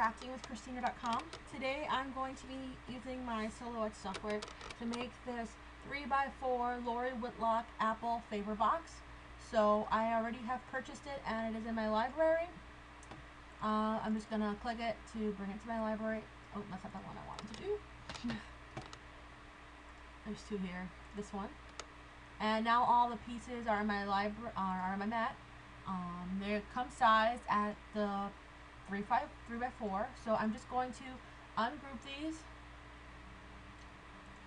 craftingwithchristina.com. Today I'm going to be using my Silhouette software to make this 3x4 Lori Whitlock Apple Favor Box. So I already have purchased it and it is in my library. I'm just going to click it to bring it to my library. Oh, that's not the one I wanted to do. There's two here. This one. And now all the pieces are in my library, are in my mat. They come sized at the 3x4. So I'm just going to ungroup these,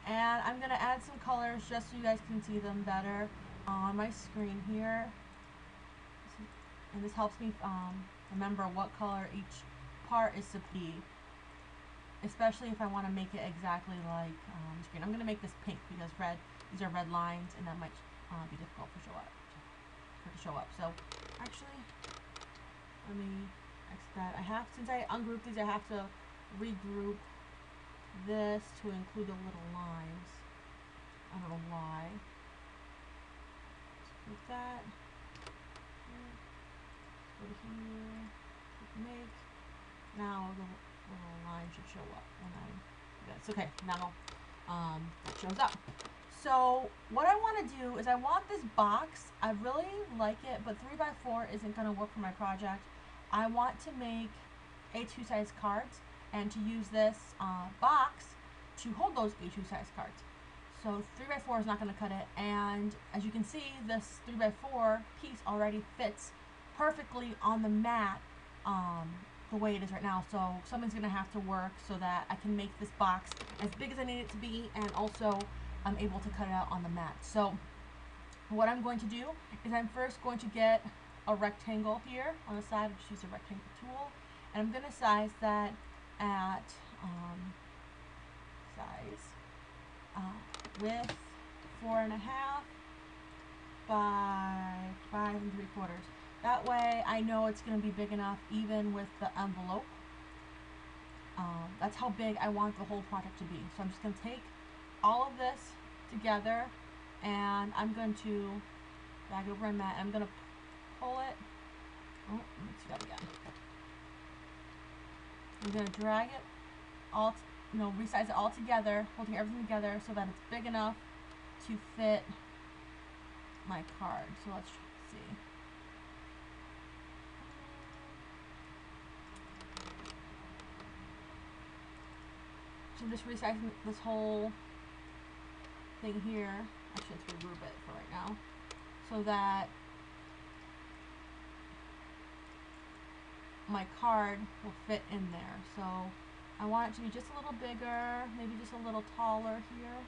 and I'm going to add some colors just so you guys can see them better on my screen here. And this helps me remember what color each part is to be, especially if I want to make it exactly like the screen. I'm going to make this pink because these are red lines, and that might be difficult to show up. So actually, let me exit that. Since I ungrouped these, I have to regroup this to include the little lines. I don't know why. Let's group that. Go to here. Make. Now the little line should show up when I do this. Okay, now it shows up. So what I want to do is I want this box. I really like it, but 3x4 isn't going to work for my project. I want to make A2 size cards and to use this box to hold those A2 size cards. So 3x4 is not going to cut it, and as you can see, this 3x4 piece already fits perfectly on the mat the way it is right now. So something's going to have to work so that I can make this box as big as I need it to be, and also I'm able to cut it out on the mat. So what I'm going to do is I'm first going to get a rectangle here on the side. Just use a rectangle tool, and I'm going to size that at width 4.5 by 5 3/4. That way I know it's going to be big enough even with the envelope. That's how big I want the whole project to be. So I'm just going to take all of this together, and I'm going to drag it over my mat, and I'm going to pull it. Oh, let's do that again. I'm going to drag it all, resize it all together, holding everything together so that it's big enough to fit my card. So let's see. So I'm just resizing this whole thing here. Actually, let's regroup it for right now, so that my card will fit in there. So I want it to be just a little bigger, maybe just a little taller here.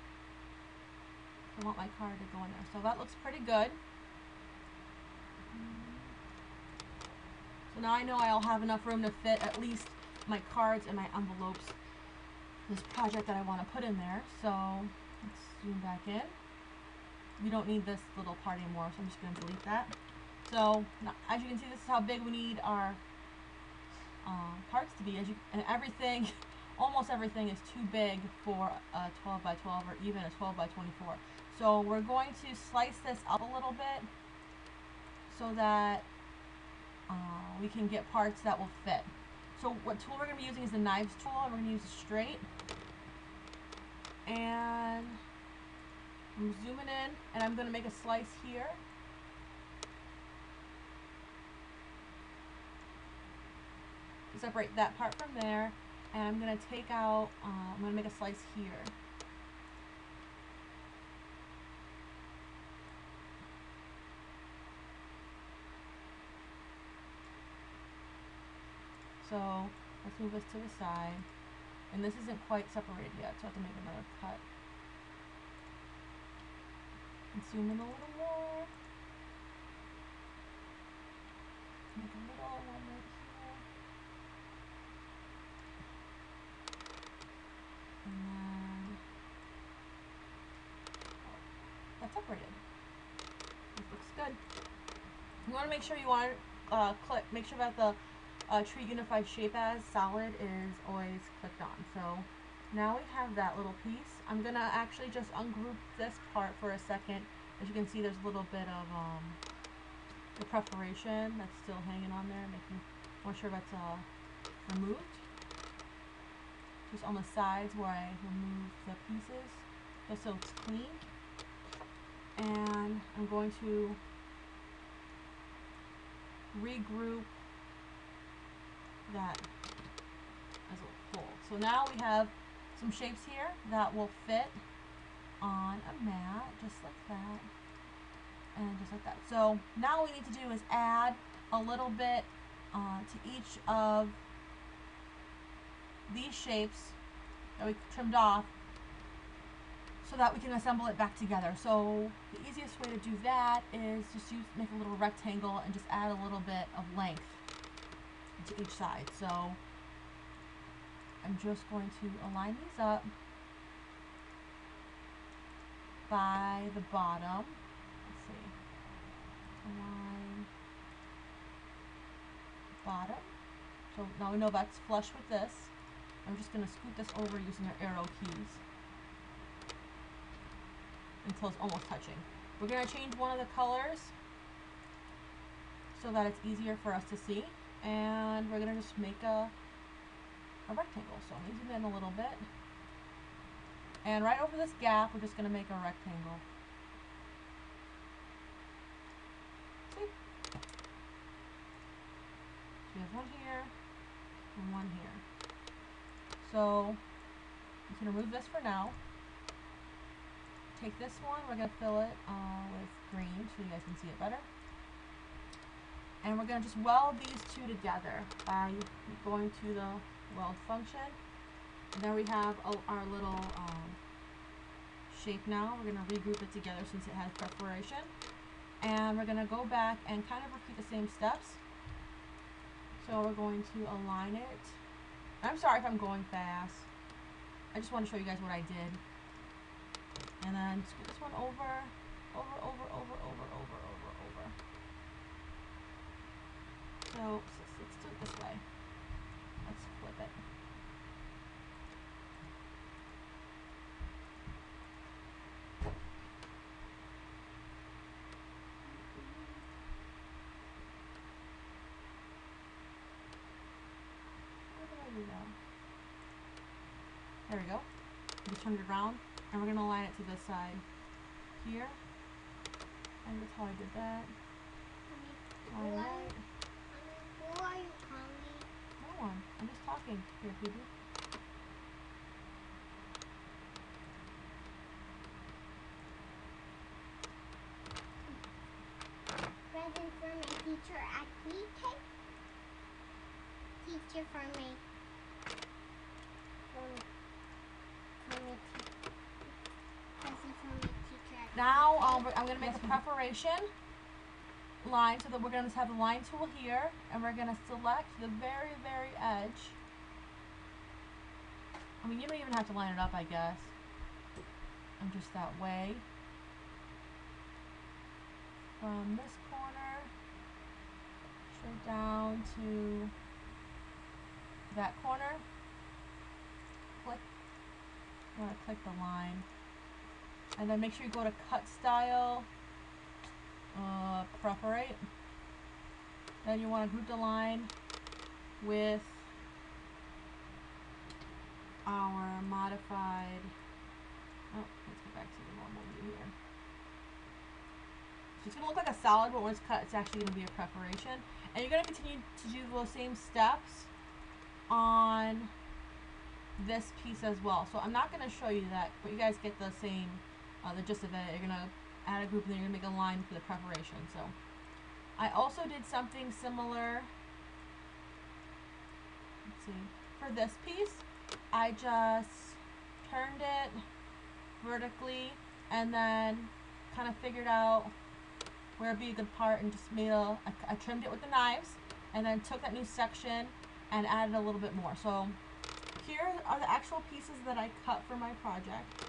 I want my card to go in there. So that looks pretty good. So now I know I'll have enough room to fit at least my cards and my envelopes, this project that I want to put in there. So let's zoom back in. We don't need this little part anymore, so I'm just going to delete that. So now, as you can see, this is how big we need our parts to be. And everything, almost everything, is too big for a 12x12 or even a 12x24. So we're going to slice this up a little bit so that we can get parts that will fit. So what tool we're going to be using is the knives tool, and we're going to use it straight. And I'm zooming in, and I'm going to make a slice here. To separate that part from there, and I'm going to take out, I'm going to make a slice here. So let's move this to the side, and this isn't quite separated yet, so I have to make another cut. And zoom in a little more. Make a little one right here. And then that's separated. This looks good. You want to make sure you want to make sure that the Tree Unified Shape As solid is always clicked on. So now we have that little piece. I'm going to actually just ungroup this part for a second. As you can see, there's a little bit of the preparation that's still hanging on there, making more sure that's removed. just on the sides where I remove the pieces, just so it's clean. And I'm going to regroup that as a whole. So now we have some shapes here that will fit on a mat, just like that, and just like that. So now what we need to do is add a little bit to each of these shapes that we trimmed off, so that we can assemble it back together. So the easiest way to do that is just make a little rectangle and just add a little bit of length to each side. So I'm just going to align these up by the bottom. Let's see. Align bottom. So now we know that's flush with this. I'm just going to scoot this over using our arrow keys until it's almost touching. We're going to change one of the colors so that it's easier for us to see, and we're going to just make a rectangle. So I'm going to zoom in a little bit, and right over this gap we're just going to make a rectangle. See? So we have one here and one here. So you can remove this for now. Take this one, we're going to fill it with green so you guys can see it better. And we're going to just weld these two together by going to the weld function. And there we have our little shape now. We're going to regroup it together since it has perforation. And we're going to go back and kind of repeat the same steps. So we're going to align it. I'm sorry if I'm going fast. I just want to show you guys what I did. And then scoot this one over. So let's do it this way. Let's flip it. Where did I do that? There we go. Just turn it around, and we're going to align it to this side here. And that's how I did that. All right. Who are you calling? No one. I'm just talking. Here, Phoebe. Present for my teacher at pre-K. Teacher for my present for my teacher at Now I'm going to make a perforation line, so that we're going to have the line tool here, and we're going to select the very, very edge. I mean, you don't even have to line it up, I guess. I'm just that way. From this corner straight down to that corner. Click. You want to click the line, and then make sure you go to cut style, perforate. Then you want to group the line with our modified. Oh, let's go back to the normal view here. So it's going to look like a solid, but when it's cut, it's actually going to be a perforation. And you're going to continue to do those same steps on this piece as well. So I'm not going to show you that, but you guys get the same, the gist of it. You're going to add a group, and then you're going to make a line for the perforation. So I also did something similar. Let's see. For this piece, I just turned it vertically and then kind of figured out where it'd be a good part, and just made I trimmed it with the knives, and then took that new section and added a little bit more. So here are the actual pieces that I cut for my project.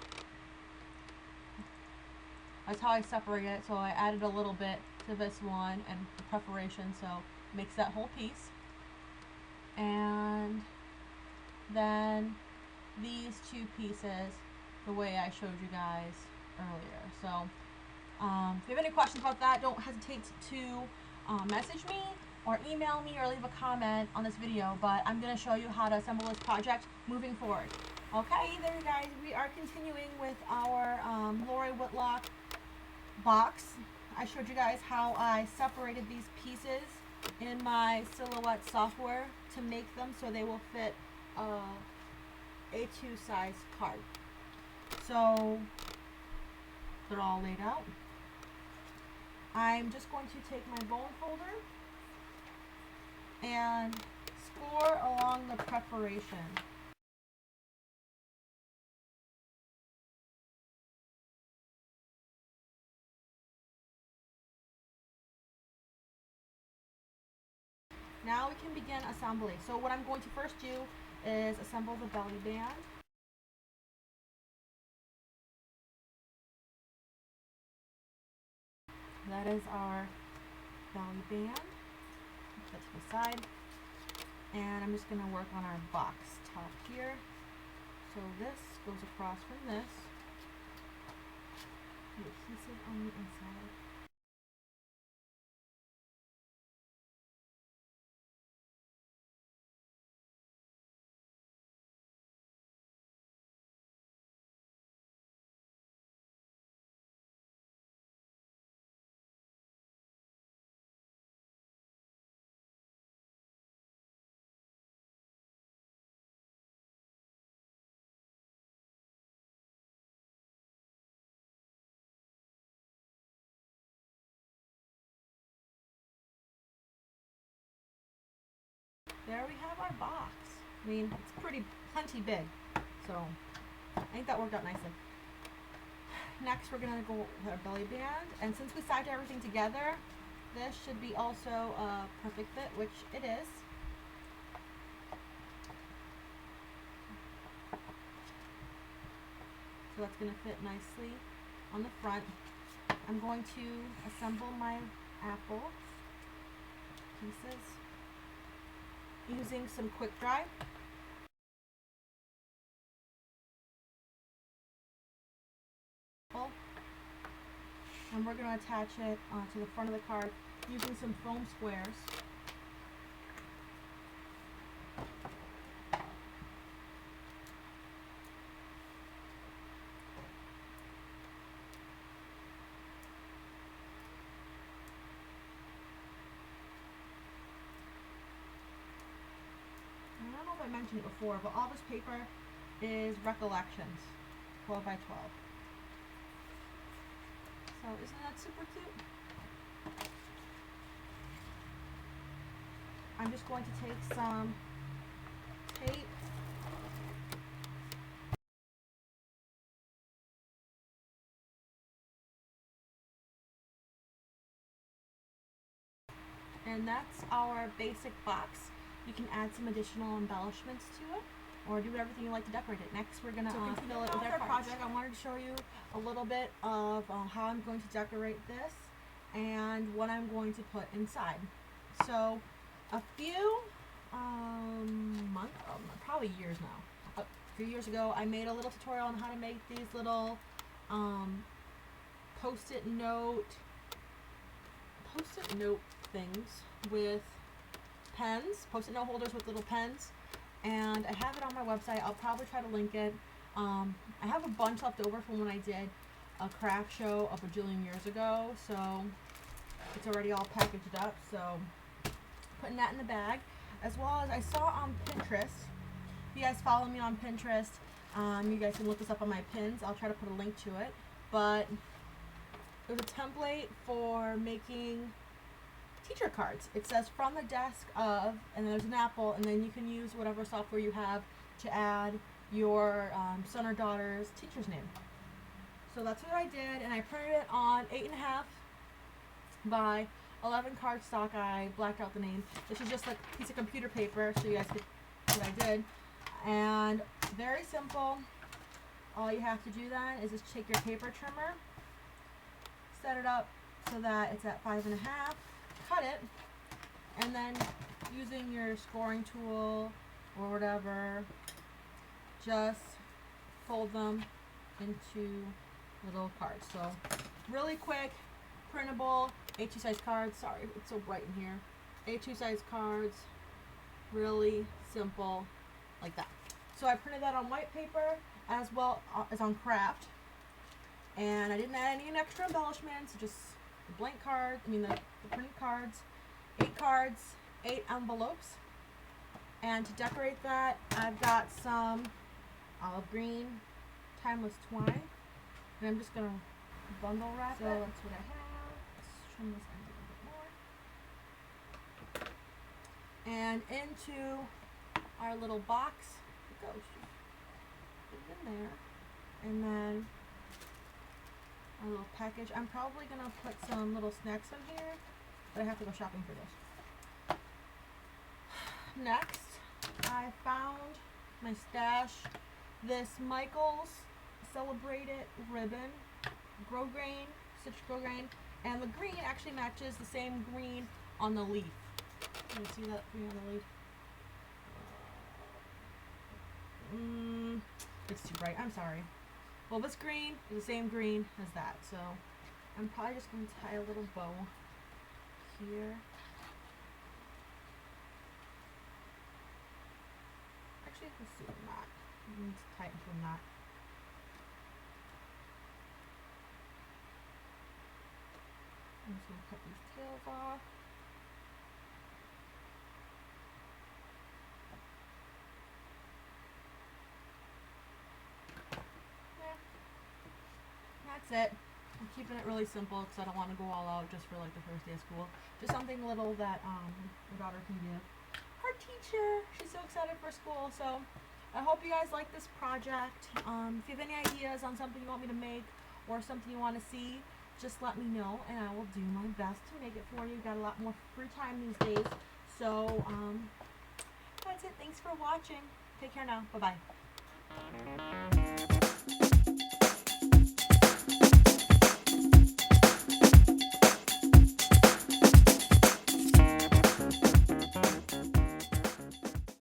That's how I separate it. So I added a little bit to this one and the perforation, so it makes that whole piece. And then these two pieces the way I showed you guys earlier. So if you have any questions about that, don't hesitate to message me, or email me or leave a comment on this video, but I'm going to show you how to assemble this project moving forward. Okay, there you guys, we are continuing with our Lori Whitlock box. I showed you guys how I separated these pieces in my Silhouette software to make them so they will fit A2 size card. So they're all laid out. I'm just going to take my bone folder and score along the preparation. Now we can begin assembly. So what I'm going to first do is assemble the belly band. That is our belly band. Put that to the side. And I'm just going to work on our box top here. So this goes across from this. The adhesive on the inside. There we have our box. I mean, it's plenty big, so I think that worked out nicely. Next, we're gonna go with our belly band, and since we sewed everything together, this should be also a perfect fit, which it is. So that's gonna fit nicely on the front. I'm going to assemble my apple pieces using some quick dry. And we're going to attach it to the front of the card using some foam squares. And I don't know if I mentioned it before, but all this paper is Recollections, 12 by 12. So isn't that super cute? I'm just going to take some tape and that's our basic box. You can add some additional embellishments to it or do everything you like to decorate it. Next we're going to fill it with our project. I wanted to show you a little bit of how I'm going to decorate this and what I'm going to put inside. So a few months, probably years now, a few years ago, I made a little tutorial on how to make these little post-it note things with pens, post-it note holders with little pens, and I have it on my website. I'll probably try to link it. I have a bunch left over from when I did a craft show a bajillion years ago, so it's already all packaged up. So putting that in the bag, as well as I saw on Pinterest. If you guys follow me on Pinterest, you guys can look this up on my pins. I'll try to put a link to it. But it was a template for making teacher cards. It says from the desk of, and there's an apple, and then you can use whatever software you have to add your son or daughter's teacher's name. So that's what I did, and I printed it on 8.5 by 11 cardstock. I blacked out the name. This is just a piece of computer paper, so you guys could see what I did. And very simple. All you have to do then is just take your paper trimmer, set it up so that it's at 5.5, cut it, and then using your scoring tool or whatever, just fold them into little cards. So really quick, printable, A2 size cards. Sorry, it's so bright in here. A2 size cards, really simple, like that. So I printed that on white paper as well as on craft, and I didn't add any extra embellishments, just the blank card, the printed cards, 8 cards, 8 envelopes. And to decorate that, I've got some olive green timeless twine, and I'm just gonna bundle wrap it. So that's what I have. Let's trim this end a little bit more. And into our little box it goes. Put it in there, and then our little package. I'm probably gonna put some little snacks in here, but I have to go shopping for those. Next, I found my stash this Michaels Celebrate It ribbon, grosgrain, stitched grosgrain, and the green actually matches the same green on the leaf. Can you see that green on the leaf? It's too bright. I'm sorry. Well, this green is the same green as that, so I'm probably just going to tie a little bow here. Actually, let's do a knot. I need to tie it into a knot. I'm just going to cut these tails off. That's it. I'm keeping it really simple because I don't want to go all out just for like the first day of school. Just something little that my daughter can give her teacher. She's so excited for school. So I hope you guys like this project. If you have any ideas on something you want me to make or something you want to see, just let me know and I will do my best to make it for you. Got a lot more free time these days. So that's it. Thanks for watching. Take care now. Bye-bye.